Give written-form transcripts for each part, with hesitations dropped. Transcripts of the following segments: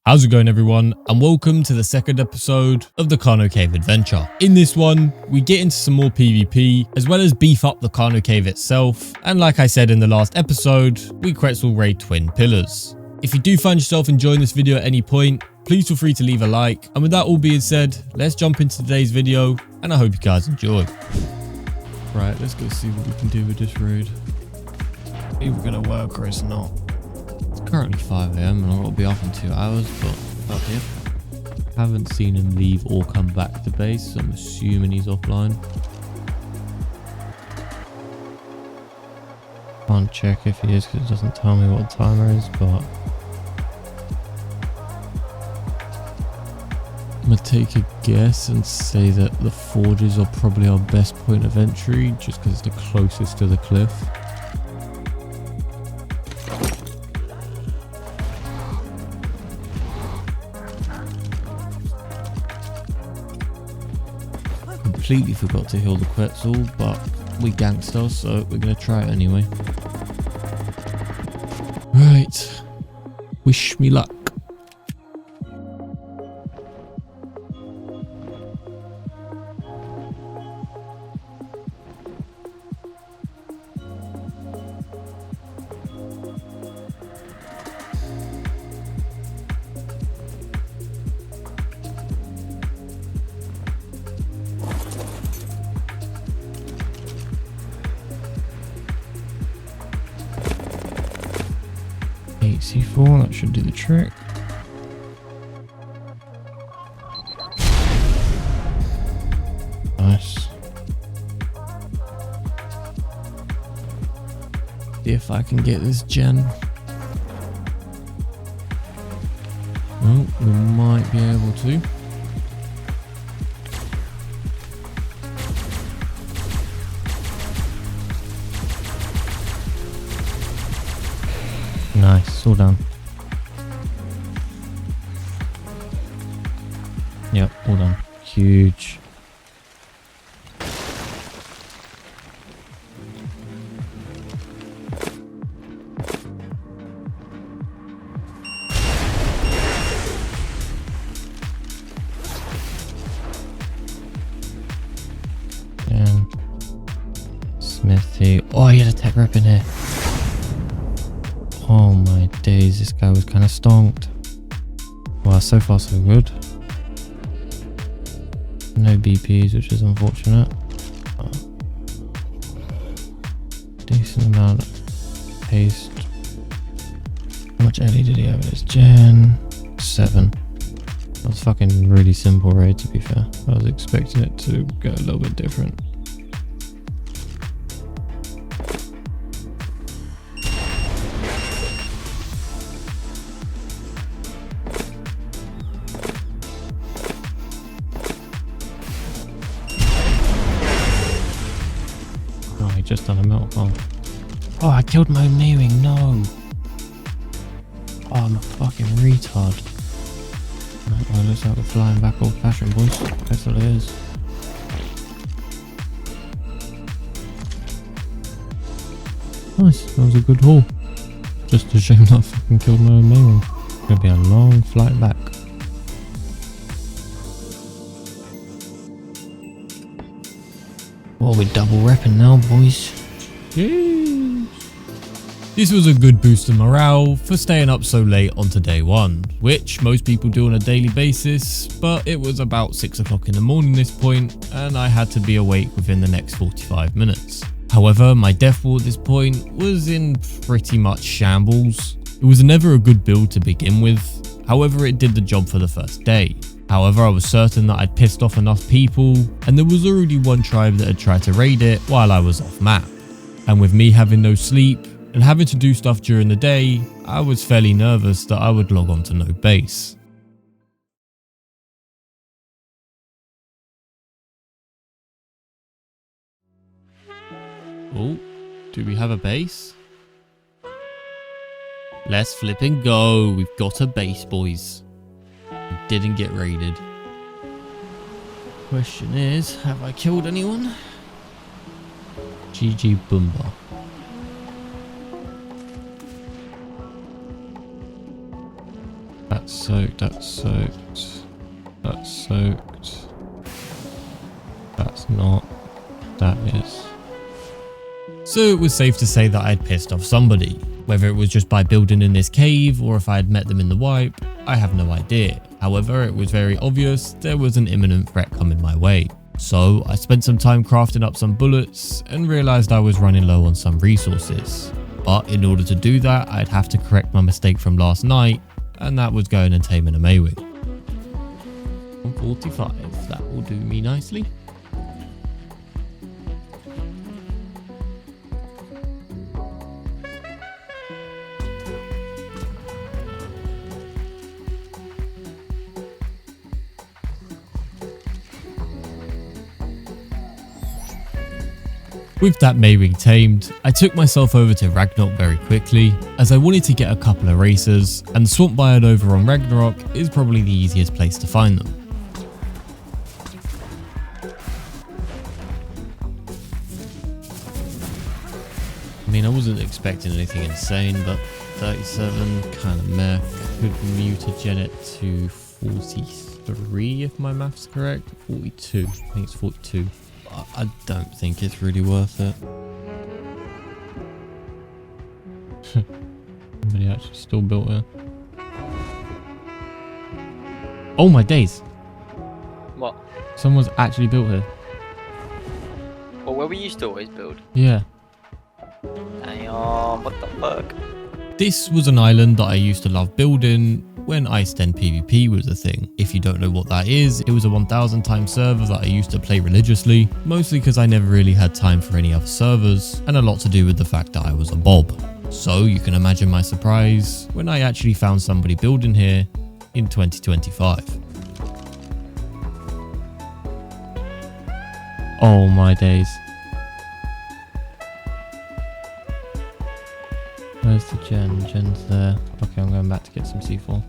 How's it going everyone, and welcome to the second episode of the Carno Cave adventure. In this one, we get into some more PvP, as well as beef up the Carno Cave itself, and like I said in the last episode, we Quetzal raid Twin Pillars. If you do find yourself enjoying this video at any point, please feel free to leave a like, and with that all being said, let's jump into today's video, and I hope you guys enjoy. Right, let's go see what we can do with this raid. Either we're gonna work or it's not. Currently 5 AM and I've got to be off in 2 hours, but yep. Haven't seen him leave or come back to base, so I'm assuming he's offline. Can't check if he is because it doesn't tell me what the timer is, but I'm gonna take a guess and say that the forges are probably our best point of entry just because it's the closest to the cliff. Completely forgot to heal the Quetzal, but we gangsters, so we're gonna try it anyway. Right, wish me luck. C4, that should do the trick. Nice. See if I can get this gen. Oh, we might be able to. Nice, all done. Yep, all done. Huge. And Smithy. Oh, he had a tech rep in here. Oh my days, this guy was kind of stonked. Well, so far so good. No BPs, which is unfortunate. Oh. Decent amount of haste. How much LE did he have in his gen? 7. That was fucking really simple raid, to be fair. I was expecting it to go a little bit different. Just done a melt bomb. Oh, I killed my own knee-wing, no. Oh, I'm a fucking retard. Oh, looks like we're flying back old fashioned, boys. That's what it is. Nice, that was a good haul. Just a shame that I fucking killed my own knee-wing. It's gonna be a long flight back. Well, we're double repping now, boys. Jeez. This was a good boost of morale for staying up so late onto day one, which most people do on a daily basis, but it was about 6 o'clock in the morning this point, and I had to be awake within the next 45 minutes. However, my death wall at this point was in pretty much shambles. It was never a good build to begin with, however it did the job for the first day. However, I was certain that I'd pissed off enough people, and there was already one tribe that had tried to raid it while I was off map. And with me having no sleep and having to do stuff during the day, I was fairly nervous that I would log on to no base. Oh, do we have a base? Let's flip and go. We've got a base, boys. Didn't get raided. Question is, have I killed anyone? GG Boomba. That's soaked, that's soaked, that's soaked. That's not, that is. So it was safe to say that I'd pissed off somebody. Whether it was just by building in this cave or if I had met them in the wipe, I have no idea. However, it was very obvious there was an imminent threat coming my way. So I spent some time crafting up some bullets and realised I was running low on some resources. But in order to do that, I'd have to correct my mistake from last night, and that was going and taming a Maywing. 145, that will do me nicely. With that Maywing tamed, I took myself over to Ragnarok very quickly, as I wanted to get a couple of racers, and the swamp biome over on Ragnarok is probably the easiest place to find them. I mean, I wasn't expecting anything insane, but 37 kind of meh. Could mutagen it to 43 if my math's correct. 42, I think it's 42. I don't think it's really worth it. Somebody actually still built it. Oh my days! What? Someone's actually built here. Well, where we used to always build. Yeah. Damn, what the fuck? This was an island that I used to love building when Iced End PvP was a thing. If you don't know what that is, it was a 1000 times server that I used to play religiously, mostly because I never really had time for any other servers, and a lot to do with the fact that I was a bob. So you can imagine my surprise when I actually found somebody building here in 2025. Oh my days. Where's the gen? Gen's there. Okay, I'm going back to get some C4.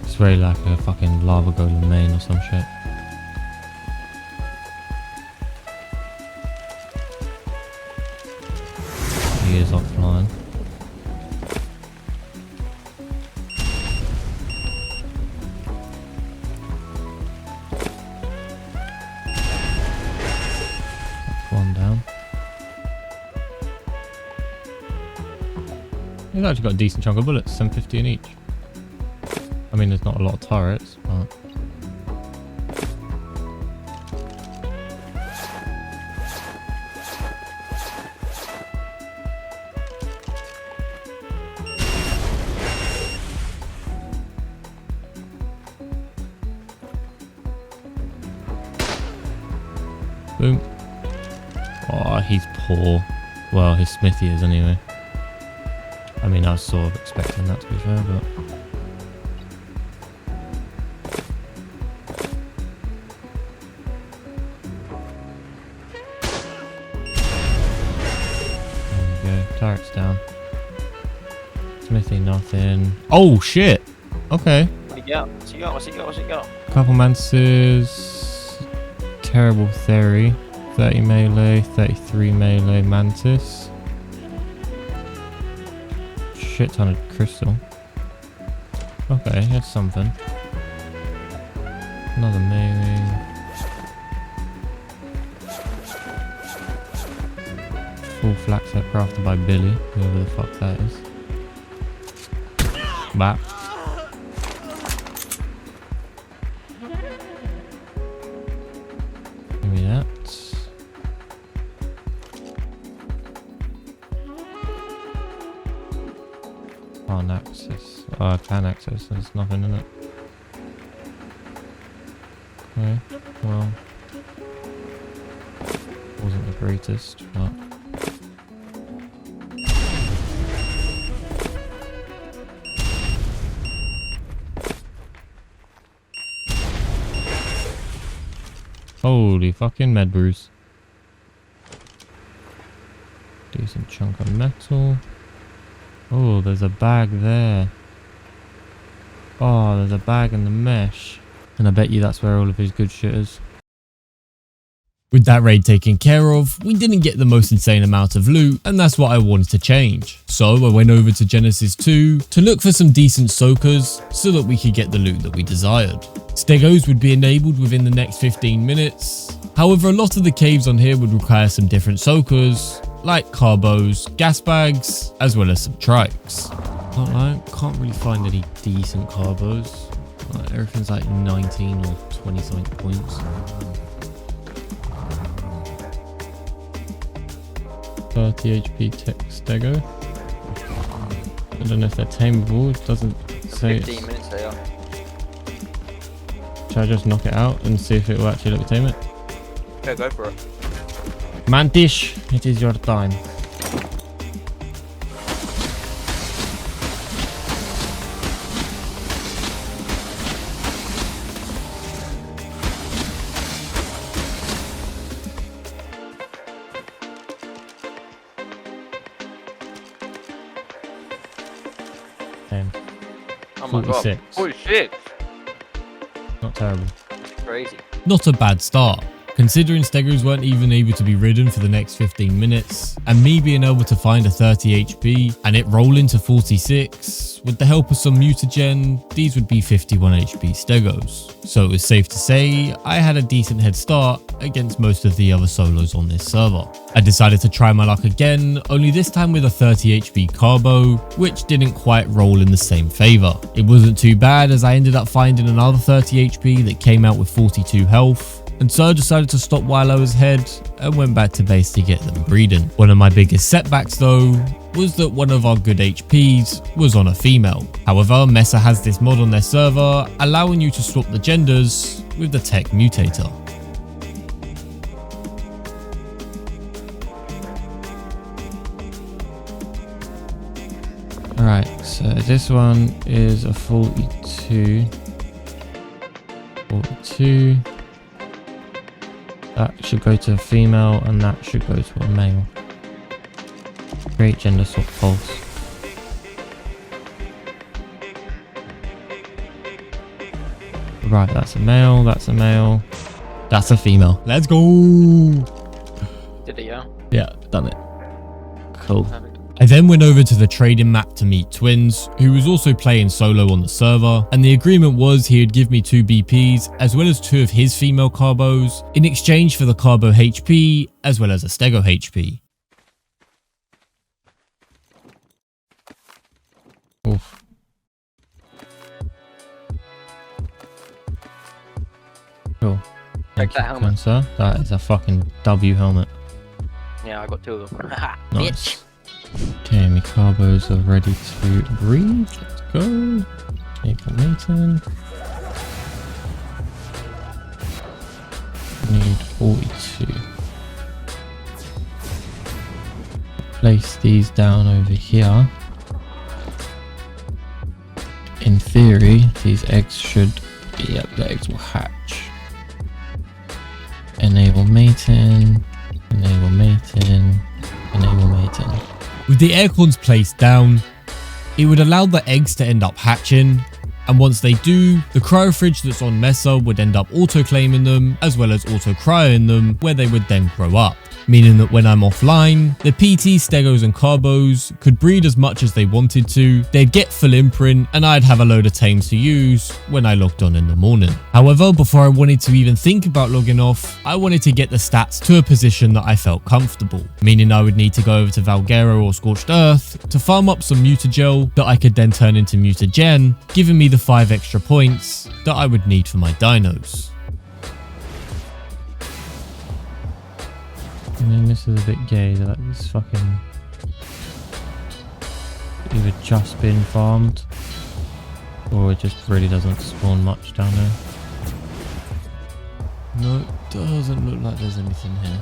It's very like a fucking lava golem main or some shit. He is offline. One down. He's actually got a decent chunk of bullets, 750 in each. I mean, there's not a lot of turrets, but... Boom. Oh, he's poor. Well, his smithy is anyway. I mean, I was sort of expecting that to be fair, but... Turret's down. Smithy, nothing. Oh shit! Okay. What do you got? What's he got? What's he got? What's he got? Couple mantises. Terrible theory. 30 melee, 33 melee mantis. Shit ton of crystal. Okay, that's something. Another melee. Full flak set crafted by Billy, whoever the fuck that is. Bap. Give me that. Can't access. Oh, I can access, there's nothing in it. Okay, well. Wasn't the greatest, but. Holy fucking med brews. Decent chunk of metal. Oh, there's a bag there. Oh, there's a bag in the mesh. And I bet you that's where all of his good shit is. With that raid taken care of, we didn't get the most insane amount of loot, and that's what I wanted to change. So I went over to Genesis 2 to look for some decent soakers so that we could get the loot that we desired. Stegos would be enabled within the next 15 minutes. However, a lot of the caves on here would require some different soakers, like carbos, gas bags, as well as some trikes. Can't really find any decent carbos. Everything's like 19 or 20 something points. 30 HP tech stego. I don't know if they're tameable. It doesn't say. 15 minutes they are. Should I just knock it out and see if it will actually let me tame it? Yeah, go for it. Mantish, it is your time. Oh my 46. god. Holy shit. Not terrible. Crazy. Not a bad start, considering Stegos weren't even able to be ridden for the next 15 minutes, and me being able to find a 30 HP and it roll into 46, with the help of some mutagen, these would be 51 HP Stegos. So it was safe to say I had a decent head start against most of the other solos on this server. I decided to try my luck again, only this time with a 30 HP carbo, which didn't quite roll in the same favour. It wasn't too bad as I ended up finding another 30 HP that came out with 42 health, and so I decided to stop while I was ahead and went back to base to get them breeding. One of my biggest setbacks though was that one of our good HPs was on a female. However, Mesa has this mod on their server allowing you to swap the genders with the tech mutator. Alright, so this one is a 42. That should go to a female and that should go to a male. Create gender swap false. Right, that's a male, that's a male, that's a female. Let's go! Did it, yeah? Yeah, done it. Cool. Perfect. I then went over to the trading map to meet Twins, who was also playing solo on the server, and the agreement was he would give me 2 BPs as well as 2 of his female carbos in exchange for the carbo HP as well as a stego HP. Oof. Cool. Thank that you, helmet. kind sir. That is a fucking W helmet. Yeah, I got 2 of them. Haha, Nice. bitch. Okay, my carbos are ready to breathe. Let's go. Keep on waiting. Need 42. Place these down over here. In theory, these eggs should... Yep, the eggs will hatch. Enable mating. Enable mating. Enable mating. With the aircons placed down, it would allow the eggs to end up hatching, and once they do, the cryo fridge that's on Mesa would end up auto-claiming them as well as auto-cryoing them, where they would then grow up. Meaning that when I'm offline, the PT, Stegos and Carbos could breed as much as they wanted to, they'd get full imprint, and I'd have a load of tames to use when I logged on in the morning. However, before I wanted to even think about logging off, I wanted to get the stats to a position that I felt comfortable. Meaning I would need to go over to Valguero or Scorched Earth to farm up some mutagel that I could then turn into mutagen, giving me the 5 extra points that I would need for my dinos. I mean, this is a bit gay that this fucking either just been farmed or it just really doesn't spawn much down there. No, it doesn't look like there's anything here.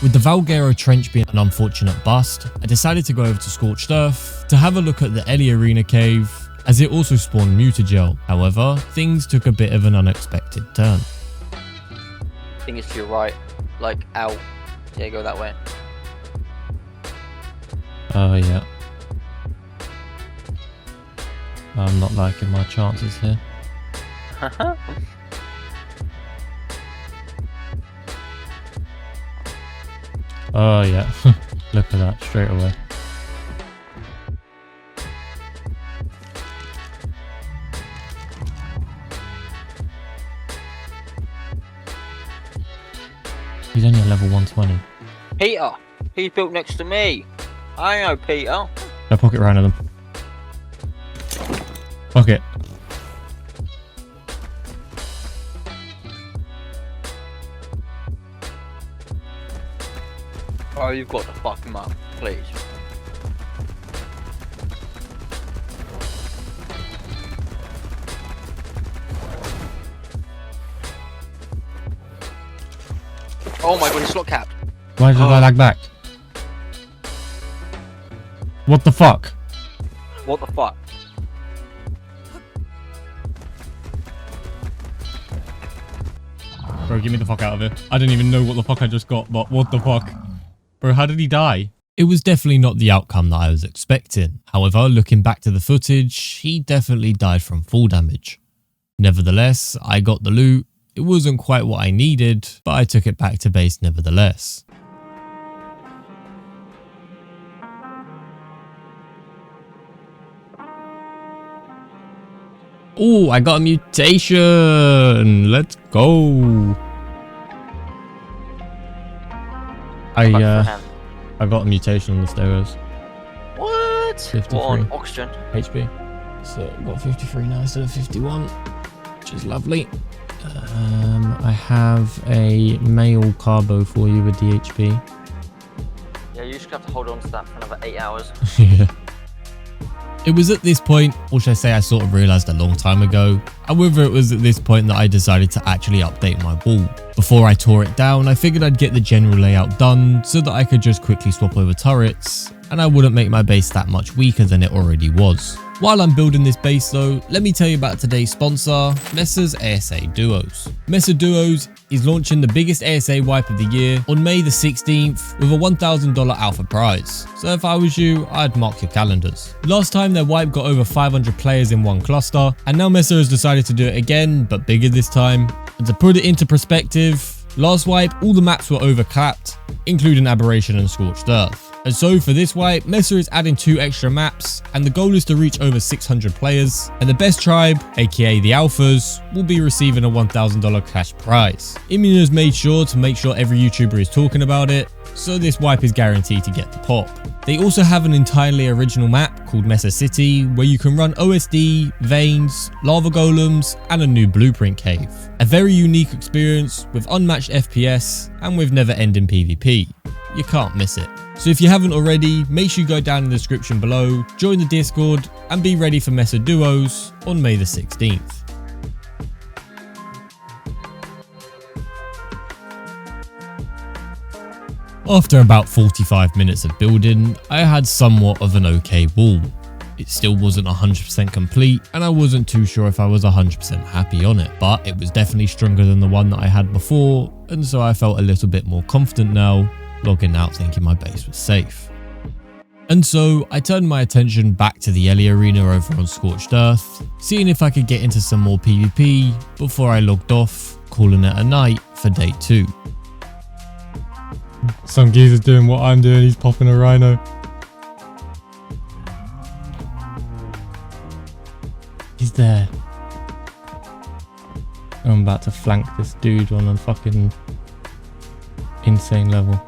With the Valguero Trench being an unfortunate bust, I decided to go over to Scorched Earth to have a look at the Ellie Arena cave, as it also spawned mutagel. However, things took a bit of an unexpected turn. I think it's to your right, like out. Yeah, go that way. Oh yeah. I'm not liking my chances here. Oh, yeah. Look at that straight away. He's only at level 120. Peter! He's built next to me. I know Peter. No pocket round of them. Pocket. Oh, you've got to fuck him up, please. Oh my god, he's slot capped. Why did I lag back? What the fuck? What the fuck? Bro, get me the fuck out of here. I didn't even know what the fuck I just got, but what the fuck? Bro, how did he die? It was definitely not the outcome that I was expecting. However, looking back to the footage, he definitely died from fall damage. Nevertheless, I got the loot. It wasn't quite what I needed, but I took it back to base nevertheless. Oh, I got a mutation. Let's go. I got a mutation on the steroids. What? 53 What on oxygen? HP. So got 53 now instead of 51, which is lovely. I have a male carbo for you with DHP. Yeah, you just have to hold on to that for another 8 hours. Yeah. It was at this point, or should I say I sort of realised a long time ago. However, it was at this point that I decided to actually update my wall. Before I tore it down, I figured I'd get the general layout done so that I could just quickly swap over turrets and I wouldn't make my base that much weaker than it already was. While I'm building this base though, let me tell you about today's sponsor, Messer's ASA Duos. Messer Duos is launching the biggest ASA wipe of the year on May the 16th with a $1,000 alpha prize. So if I was you, I'd mark your calendars. Last time their wipe got over 500 players in one cluster, and now Messer has decided to do it again, but bigger this time. And to put it into perspective, last wipe all the maps were overcapped, including Aberration and Scorched Earth. And so for this wipe, Messer is adding 2 extra maps, and the goal is to reach over 600 players, and the best tribe, aka the Alphas, will be receiving a $1,000 cash prize. Immune has made sure every YouTuber is talking about it, so this wipe is guaranteed to get the pop. They also have an entirely original map called Messer City, where you can run OSD, veins, lava golems, and a new blueprint cave. A very unique experience with unmatched FPS and with never-ending PvP. You can't miss it. So if you haven't already, make sure you go down in the description below, join the Discord, and be ready for Messer Duos on May the 16th. After about 45 minutes of building, I had somewhat of an okay wall. It still wasn't 100% complete, and I wasn't too sure if I was 100% happy on it, but it was definitely stronger than the one that I had before, and so I felt a little bit more confident now, logging out thinking my base was safe. And so I turned my attention back to the Ellie Arena over on Scorched Earth, seeing if I could get into some more PvP before I logged off, calling it a night for day 2. Some geezer's doing what I'm doing, he's popping a rhino. He's there. I'm about to flank this dude on a fucking insane level.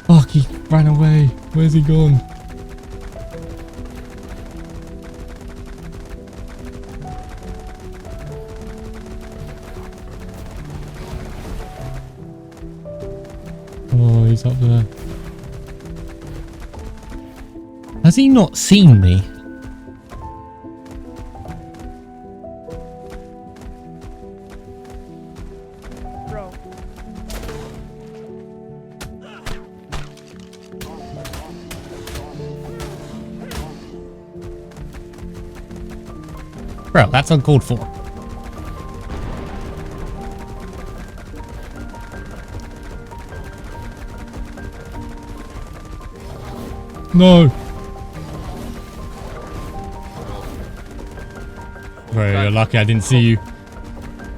Fuck, he ran away. Where's he gone? Oh, he's up there. Has he not seen me? Bro. Bro, that's uncalled for. No. Bro, you're lucky I didn't see you.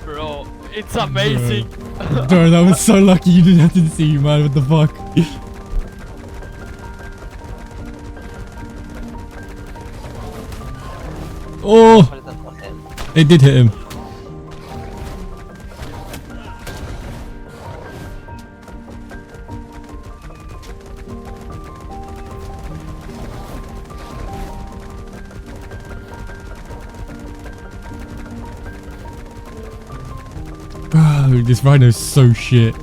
Bro, it's amazing. Bro, that was so lucky you didn't have to see you, man. What the fuck? Oh, How did that not hit? it did hit him. Bro, this rhino's so shit.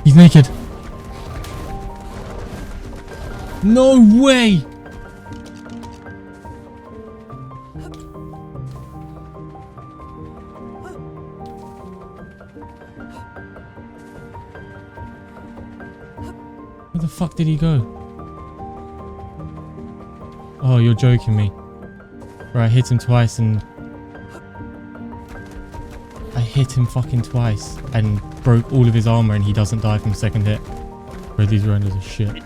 He's naked. No way! Where the fuck did he go? Oh, you're joking me. Bro, I hit him twice and... I hit him fucking twice and broke all of his armor and he doesn't die from second hit. Bro, these rhinos are shit.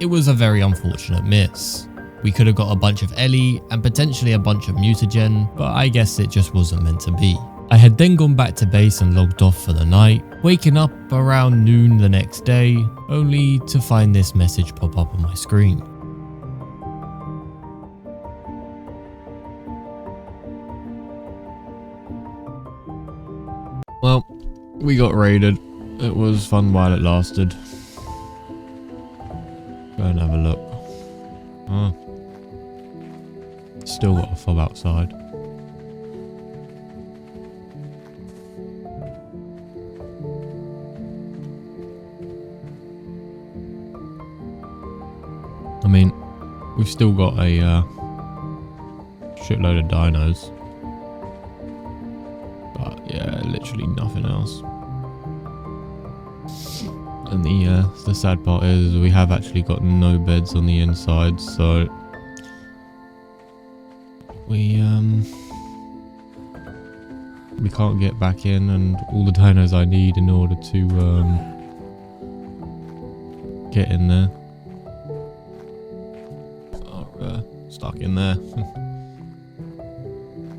It was a very unfortunate miss. We could have got a bunch of Ellie and potentially a bunch of mutagen, but I guess it just wasn't meant to be. I had then gone back to base and logged off for the night, waking up around noon the next day, only to find this message pop up on my screen. Well, we got raided. It was fun while it lasted. Go and have a look. Oh. Still got a fob outside. I mean, we've still got a shitload of dinos. But yeah, literally nothing else. And the sad part is we have actually got no beds on the inside, so we can't get back in, and all the dinos I need in order to get in there are stuck in there.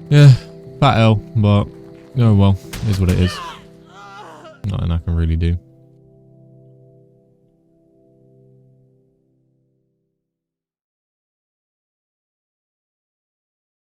Yeah, fat L, but oh well, it is what it is. Nothing I can really do.